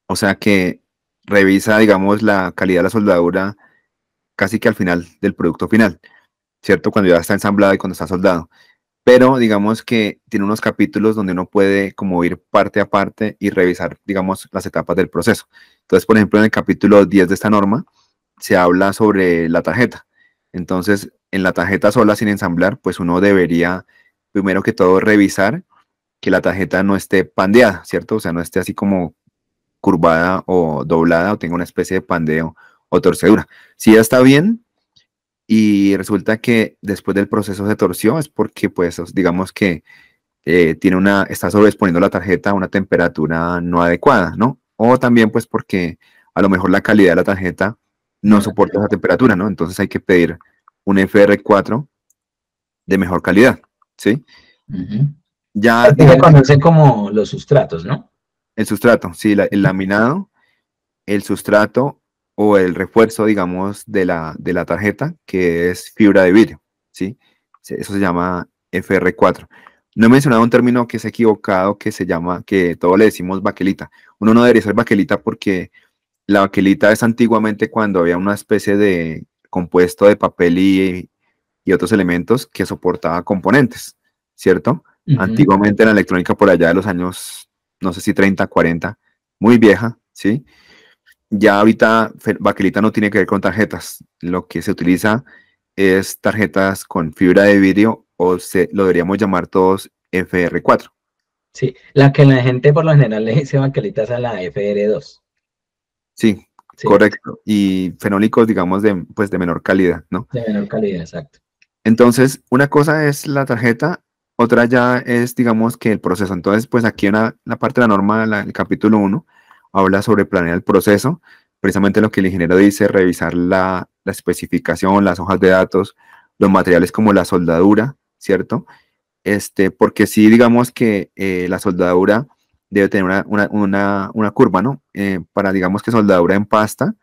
o sea que revisa, digamos, la calidad de la soldadura casi que al final del producto final, ¿cierto? Cuando ya está ensamblado y cuando está soldado. Pero digamos que tiene unos capítulos donde uno puede como ir parte a parte y revisar, digamos, las etapas del proceso. Entonces, por ejemplo, en el capítulo 10 de esta norma se habla sobre la tarjeta. Entonces, en la tarjeta sola sin ensamblar, pues uno debería, primero que todo, revisar que la tarjeta no esté pandeada, ¿cierto? O sea, no esté así como curvada o doblada o tenga una especie de pandeo o torcedura. Si ya está bien, y resulta que después del proceso se torció, es porque, pues, digamos que está sobreexponiendo la tarjeta a una temperatura no adecuada, ¿no? O también, pues, porque a lo mejor la calidad de la tarjeta no No, no, soporta esa temperatura, ¿no? Entonces hay que pedir un FR4 de mejor calidad, ¿sí? uh-huh. Ya, Se le digamos, conoce como los sustratos, ¿no? el sustrato, sí, el laminado, el sustrato o el refuerzo, digamos, de la tarjeta, que es fibra de vidrio, ¿sí? Eso se llama FR4. No he mencionado un término que es equivocado, que se llama, que todos le decimos baquelita. Uno no debería ser baquelita porque la baquelita es antiguamente cuando había una especie de compuesto de papel y otros elementos que soportaba componentes, ¿cierto? Uh-huh. Antiguamente en la electrónica por allá de los años, no sé si 30, 40, muy vieja, ¿sí? Ya ahorita Bakelita no tiene que ver con tarjetas. Lo que se utiliza es tarjetas con fibra de vidrio o lo deberíamos llamar todos FR4. Sí, la que la gente por lo general le dice baquelitas a la FR2. Sí, Sí, correcto. Y fenólicos, digamos, pues de menor calidad, ¿no? de menor calidad, exacto. Entonces, una cosa es la tarjeta, otra ya es, digamos, que el proceso. Entonces, pues aquí la parte de la norma, el capítulo 1, habla sobre planear el proceso. Precisamente lo que el ingeniero dice, revisar la especificación, las hojas de datos, los materiales como la soldadura, ¿cierto? Porque sí, digamos que la soldadura debe tener una curva, ¿no? Para, digamos que soldadura en pasta,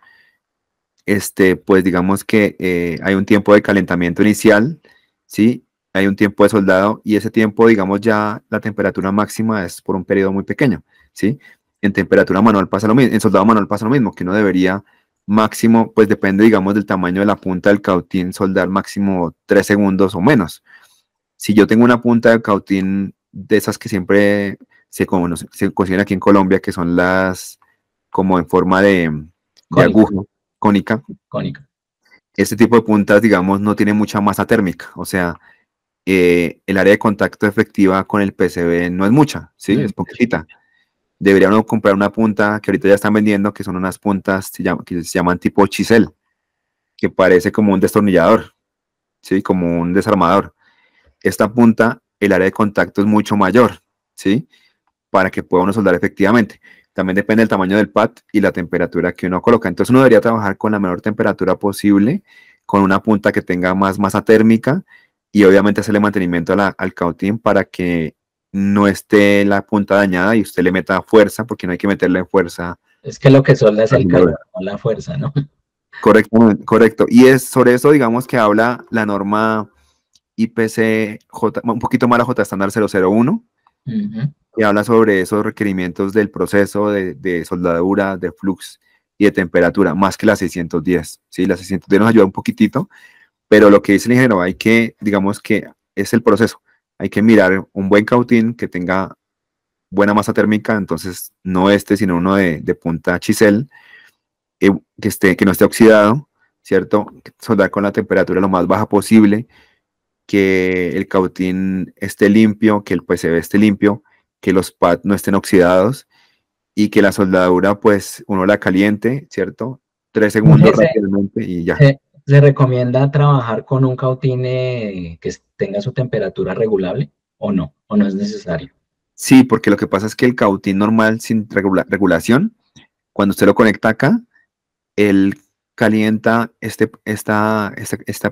pues digamos que hay un tiempo de calentamiento inicial, ¿sí? Hay un tiempo de soldado y ese tiempo, digamos, ya la temperatura máxima es por un periodo muy pequeño, ¿sí? En temperatura manual pasa lo mismo, en soldado manual pasa lo mismo, que uno debería máximo, pues depende, digamos, del tamaño de la punta del cautín, soldar máximo 3 segundos o menos. Si yo tengo una punta de cautín de esas que siempre se consiguen aquí en Colombia, que son las como en forma de Cónica, aguja cónica. cónica. Este tipo de puntas, digamos, no tiene mucha masa térmica, o sea, el área de contacto efectiva con el PCB no es mucha, ¿sí? Mm, Es poquitita. Debería uno comprar una punta que ahorita ya están vendiendo, que son unas puntas que se llaman tipo chisel, que parece como un destornillador, ¿sí? Como un desarmador. Esta punta, el área de contacto es mucho mayor, ¿sí? Para que pueda uno soldar efectivamente. También depende del tamaño del pad y la temperatura que uno coloca. Entonces uno debería trabajar con la menor temperatura posible, con una punta que tenga más masa térmica y obviamente hacerle mantenimiento al cautín para que no esté la punta dañada y usted le meta fuerza, porque no hay que meterle fuerza Es que lo que solda es a la el soldadura. calor, no la fuerza, ¿no? Correcto, correcto. Y es sobre eso, digamos, que habla la norma IPC un poquito más la J estándar 001, Ujú. que habla sobre esos requerimientos del proceso de soldadura, de flux y de temperatura, más que la 610. ¿Sí? La 610 nos ayuda un poquitito, pero lo que dice el ingeniero, hay que, digamos que es el proceso. Hay que mirar un buen cautín que tenga buena masa térmica, entonces no este, sino uno de punta chisel, que no esté oxidado, ¿cierto? Soldar con la temperatura lo más baja posible, que el cautín esté limpio, que el PCB esté limpio, que los pads no estén oxidados y que la soldadura, pues, uno la caliente, ¿cierto? 3 segundos Ese, rápidamente y ya. se recomienda trabajar con un cautín que tenga su temperatura regulable o no es necesario. Sí, porque lo que pasa es que el cautín normal sin regulación, cuando usted lo conecta acá, él calienta esta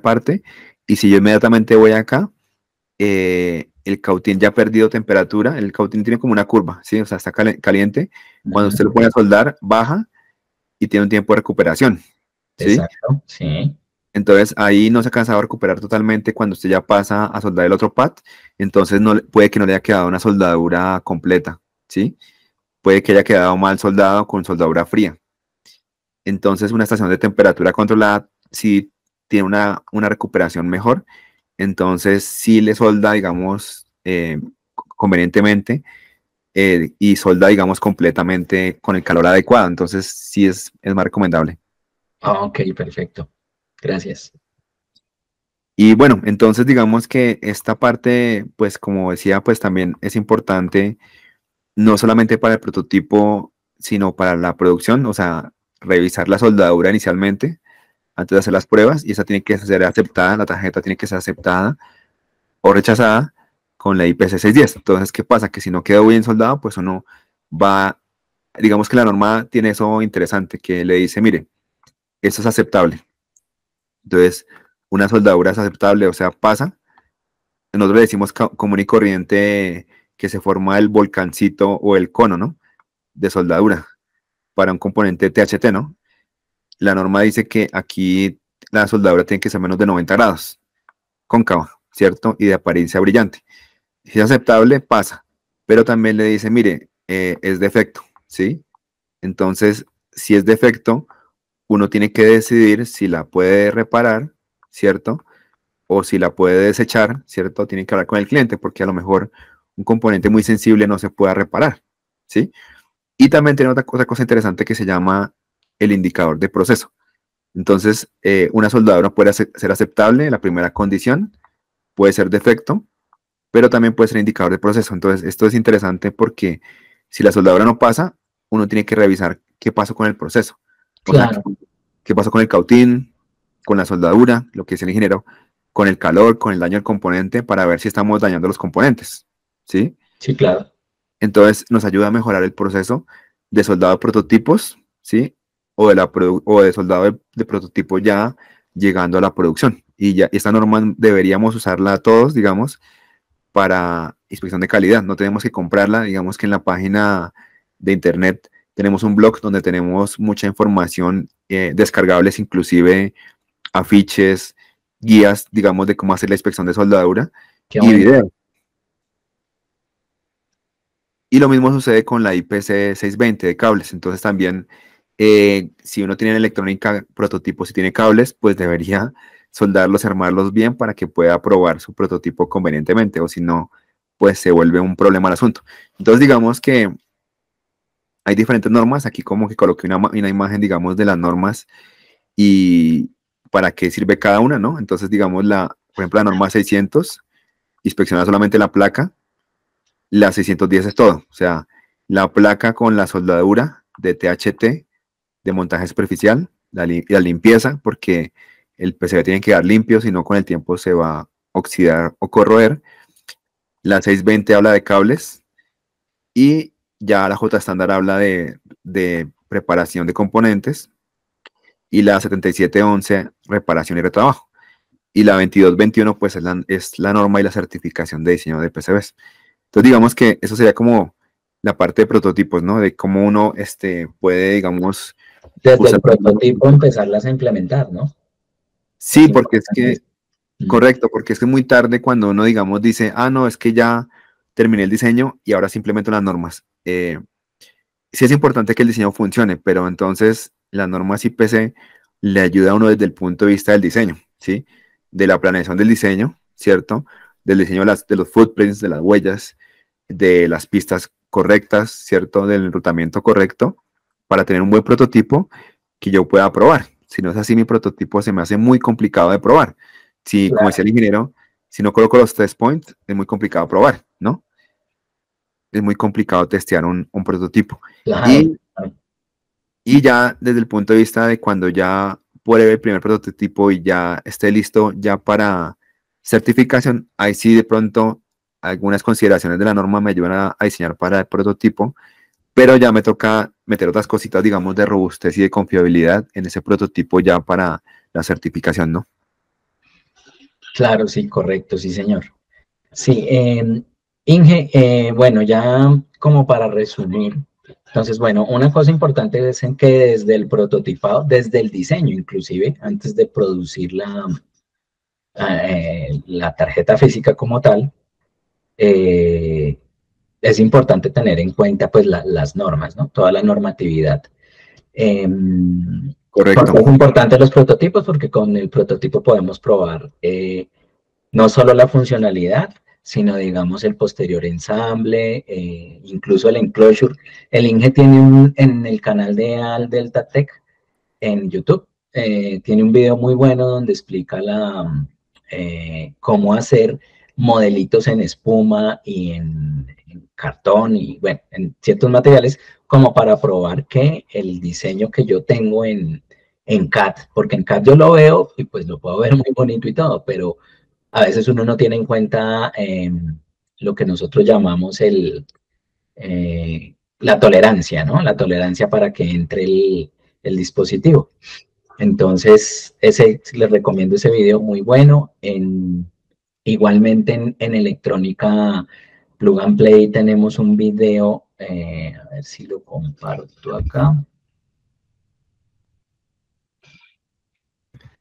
parte y si yo inmediatamente voy acá, el cautín ya ha perdido temperatura, el cautín tiene como una curva, ¿sí? O sea, está caliente. Cuando Ujú. usted lo pone a soldar, baja y tiene un tiempo de recuperación, ¿sí? Exacto, sí. Entonces ahí no se alcanza a recuperar totalmente cuando usted ya pasa a soldar el otro pad, entonces puede que no le haya quedado una soldadura completa, ¿sí? Puede que haya quedado mal soldado con soldadura fría. Entonces una estación de temperatura controlada sí tiene una recuperación mejor, entonces sí le solda, digamos, convenientemente y solda, digamos, completamente con el calor adecuado, entonces sí es más recomendable. Ah, ok, perfecto. Gracias. Y bueno, entonces digamos que esta parte, pues como decía, pues también es importante no solamente para el prototipo, sino para la producción, o sea, revisar la soldadura inicialmente antes de hacer las pruebas y esa tiene que ser aceptada, la tarjeta tiene que ser aceptada o rechazada con la IPC 610. Entonces, ¿qué pasa? Que si no quedó bien soldado, pues uno va, digamos que la norma tiene eso interesante, que le dice, mire, esto es aceptable. Entonces, una soldadura es aceptable, o sea, pasa. Nosotros le decimos común y corriente que se forma el volcancito o el cono, ¿no? De soldadura para un componente THT, ¿no? La norma dice que aquí la soldadura tiene que ser menos de 90 grados, cóncava, ¿cierto? Y de apariencia brillante. Si es aceptable, pasa. Pero también le dice, mire, es defecto, ¿sí? Entonces, si es defecto, uno tiene que decidir si la puede reparar, ¿cierto? O si la puede desechar, ¿cierto? Tiene que hablar con el cliente porque a lo mejor un componente muy sensible no se pueda reparar, ¿sí? Y también tiene otra cosa interesante que se llama el indicador de proceso. Entonces, una soldadura puede ser aceptable, la primera condición, puede ser defecto, pero también puede ser indicador de proceso. Entonces, esto es interesante porque si la soldadura no pasa, uno tiene que revisar qué pasó con el proceso. O sea, Claro, qué pasó con el cautín, con la soldadura, lo que es el ingeniero, con el calor, con el daño del componente, para ver si estamos dañando los componentes. ¿Sí? sí, claro. Entonces, nos ayuda a mejorar el proceso de soldado de prototipos, ¿sí? O de soldado de prototipo ya llegando a la producción. Y ya esta norma deberíamos usarla todos, digamos, para inspección de calidad. No tenemos que comprarla, digamos que en la página de internet tenemos un blog donde tenemos mucha información descargables, inclusive afiches, guías, digamos, de cómo hacer la inspección de soldadura Qué y bueno. videos. Y lo mismo sucede con la IPC 620 de cables. Entonces también, si uno tiene en electrónica prototipos y tiene cables, pues debería soldarlos, armarlos bien para que pueda probar su prototipo convenientemente. O si no, pues se vuelve un problema el asunto. Entonces, digamos que hay diferentes normas. Aquí como que coloqué una imagen, digamos, de las normas y para qué sirve cada una, ¿no? Entonces, digamos, por ejemplo, la norma 600 inspecciona solamente la placa, la 610 es todo, o sea, la placa con la soldadura de THT, de montaje superficial, la limpieza, porque el PCB tiene que quedar limpio, si no con el tiempo se va a oxidar o corroer. La 620 habla de cables y ya la J estándar habla de preparación de componentes y la 7711 reparación y retrabajo. Y la 2221 pues es la norma y la certificación de diseño de PCBs. Entonces digamos que eso sería como la parte de prototipos, ¿no? De cómo uno puede, digamos, Desde el usar. prototipo empezarlas a implementar, ¿no? Es Sí, porque es importante que, eso. Mm. correcto, porque es que es muy tarde cuando uno, digamos, dice, ah, no, es que ya terminé el diseño y ahora simplemente las normas. Sí es importante que el diseño funcione, pero entonces las normas IPC le ayuda a uno desde el punto de vista del diseño, ¿sí? De la planeación del diseño, ¿cierto? Del diseño de los footprints, de las huellas, de las pistas correctas, ¿cierto? Del enrutamiento correcto, para tener un buen prototipo que yo pueda probar. Si no es así, mi prototipo se me hace muy complicado de probar. Si, como decía Claro, el ingeniero, si no coloco los test points, es muy complicado probar, ¿no? Es muy complicado testear un prototipo. claro, Y, claro. y ya desde el punto de vista de cuando ya pruebe el primer prototipo y ya esté listo ya para certificación, ahí sí de pronto algunas consideraciones de la norma me ayudan a diseñar para el prototipo, pero ya me toca meter otras cositas, digamos, de robustez y de confiabilidad en ese prototipo ya para la certificación, ¿no? Claro, sí, correcto, sí, señor. Sí, Inge, bueno, ya como para resumir, entonces, bueno, una cosa importante es en que desde el prototipado, desde el diseño inclusive, antes de producir la tarjeta física como tal, eh, es importante tener en cuenta pues las normas, ¿no? Toda la normatividad. Eh, Correcto, porque es importante los prototipos, porque con el prototipo podemos probar no solo la funcionalidad, sino digamos el posterior ensamble, incluso el enclosure. El Inge tiene en el canal de Al Delta Tech en YouTube, tiene un video muy bueno donde explica cómo hacer modelitos en espuma y en cartón y bueno, en ciertos materiales como para probar que el diseño que yo tengo en CAD, porque en CAD yo lo veo y pues lo puedo ver muy bonito y todo, pero a veces uno no tiene en cuenta lo que nosotros llamamos la tolerancia, ¿no? La tolerancia para que entre el dispositivo. Entonces, les recomiendo ese video muy bueno. Igualmente en electrónica Plug and Play tenemos un video, a ver si lo comparto acá.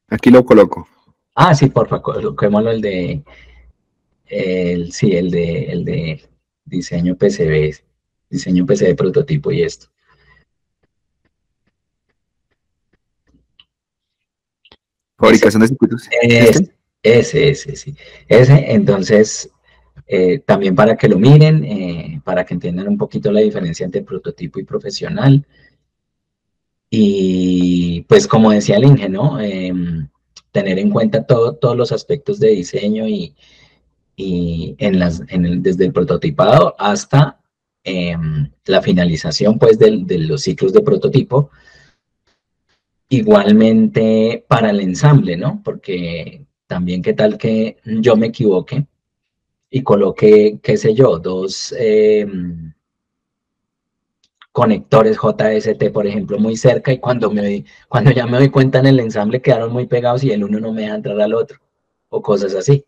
aquí lo coloco. Ah, sí, por favor, coloquémoslo sí, el de diseño PCB, diseño PCB prototipo y esto. Ese, Fabricación de circuitos. ¿Sí ese, este? ese, sí. Ese, entonces, también para que lo miren, para que entiendan un poquito la diferencia entre prototipo y profesional. Y pues como decía el Inge, ¿no? Tener en cuenta todos los aspectos de diseño y desde el prototipado hasta la finalización pues de los ciclos de prototipo. Igualmente para el ensamble, ¿no? Porque también qué tal que yo me equivoque y coloque, qué sé yo, dos conectores JST, por ejemplo, muy cerca y cuando ya me doy cuenta en el ensamble quedaron muy pegados y el uno no me deja entrar al otro o cosas así.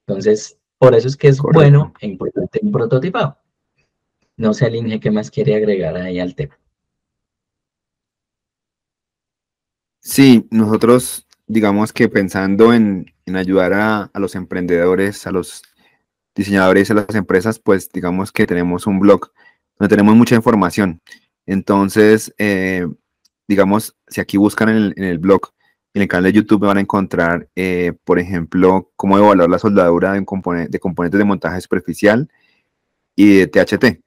Entonces, por eso es que es Correcto. bueno e importante un prototipado. No sé, el Inge, ¿qué más quiere agregar ahí al tema? Sí, nosotros, digamos que pensando en ayudar a los emprendedores, a los diseñadores, a las empresas, pues digamos que tenemos un blog donde tenemos mucha información. Entonces, digamos, si aquí buscan en el blog, en el canal de YouTube van a encontrar, por ejemplo, cómo evaluar la soldadura de componentes de montaje superficial, y de THT,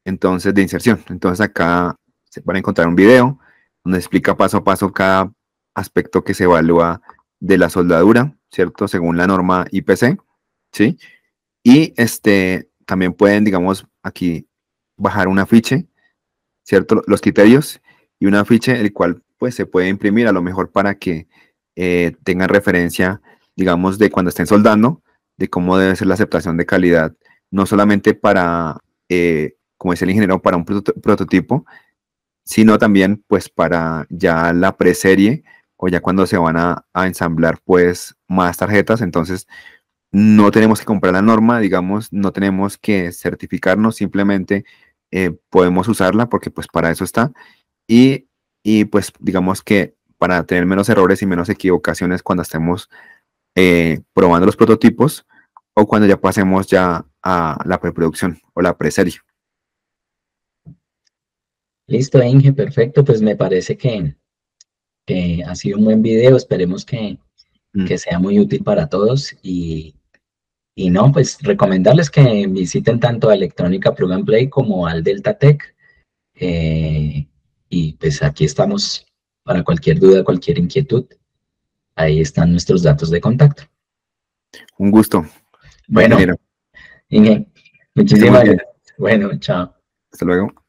entonces de inserción. Entonces acá se van a encontrar un video donde explica paso a paso cada aspecto que se evalúa de la soldadura, ¿cierto? Según la norma IPC, ¿sí? Y también pueden, digamos, aquí bajar un afiche, ¿cierto? Los criterios y un afiche el cual pues se puede imprimir a lo mejor para que tengan referencia, digamos, de cuando estén soldando, de cómo debe ser la aceptación de calidad, no solamente para, como dice el ingeniero, para un prototipo, sino también pues para ya la preserie o ya cuando se van a ensamblar pues más tarjetas. Entonces no tenemos que comprar la norma, digamos, no tenemos que certificarnos, simplemente podemos usarla porque pues para eso está y, y pues digamos que para tener menos errores y menos equivocaciones cuando estemos probando los prototipos o cuando ya pasemos ya a la preproducción o la preserie. Listo, Inge, perfecto. Pues me parece que ha sido un buen video. Esperemos Mm. que sea muy útil para todos. Y no, pues recomendarles que visiten tanto a Electrónica Plug and Play como al Delta Tech. Y pues aquí estamos para cualquier duda, cualquier inquietud. Ahí están nuestros datos de contacto. Un gusto, Bueno, ingeniero. Inge, Que esté muy muchísimas bien. gracias. Bueno, chao. Hasta luego.